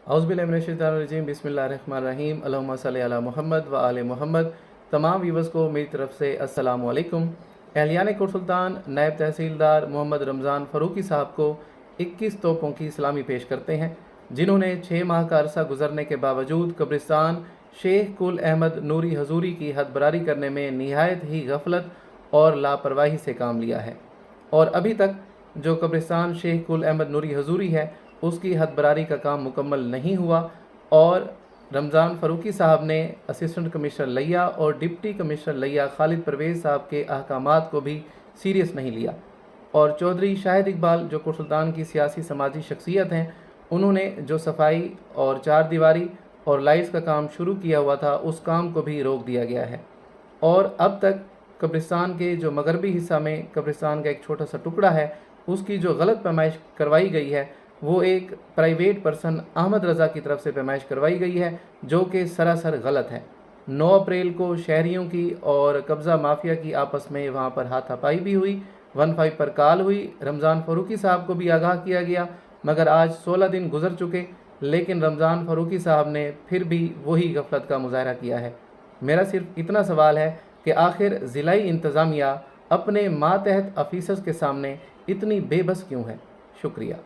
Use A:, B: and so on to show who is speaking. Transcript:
A: औज़ुबिल्लाहिमिनश्शैतानिर्रजीम बिस्मिल्लाहिर्रहमानिर्रहीम अल्लाहुम्मा सल्लि अला मोहम्मद व आले मोहम्मद। तमाम व्यूवर्स को मेरी तरफ से अस्सलामु अलैकुम। एहलियान कोट सुल्तान नायब तहसीलदार मोहम्मद रमज़ान फ़ारूकी साहब को 21 तोपों की सलामी पेश करते हैं, जिन्होंने 6 माह का अरसा गुजरने के बावजूद कब्रिस्तान शेख कुल अहमद नूरी हजूरी की हदबरारी करने में निहायत ही गफलत और लापरवाही से काम लिया है, और अभी तक जो कब्रिस्तान शेख कुल अहमद नूरी हजूरी है उसकी हदबरारी का काम मुकम्मल नहीं हुआ, और रमज़ान फ़ारूकी साहब ने असिस्टेंट कमिश्नर लिया और डिप्टी कमिश्नर लिया खालिद परवेज़ साहब के अहकामात को भी सीरियस नहीं लिया। और चौधरी शाहिद इकबाल जो कोट सुल्तान की सियासी समाजी शख्सियत हैं, उन्होंने जो सफाई और चार दीवारी और लाइट्स का काम शुरू किया हुआ था उस काम को भी रोक दिया गया है। और अब तक कब्रिस्तान के जो मगरबी हिस्सा में कब्रिस्तान का एक छोटा सा टुकड़ा है उसकी जो गलत पैमाइश करवाई गई है वो एक प्राइवेट पर्सन अहमद रज़ा की तरफ से पैमाइश करवाई गई है, जो कि सरासर गलत है। 9 अप्रैल को शहरियों की और कब्ज़ा माफिया की आपस में वहाँ पर हाथापाई भी हुई, 15 पर कॉल हुई, रमज़ान फ़ारूकी साहब को भी आगाह किया गया, मगर आज 16 दिन गुजर चुके, लेकिन रमज़ान फ़ारूकी साहब ने फिर भी वही गफलत का मुजाहरा किया है। मेरा सिर्फ इतना सवाल है कि आखिर ज़िलाई इंतज़ामिया अपने मातहत ऑफिसर्स के सामने इतनी बेबस क्यों है? शुक्रिया।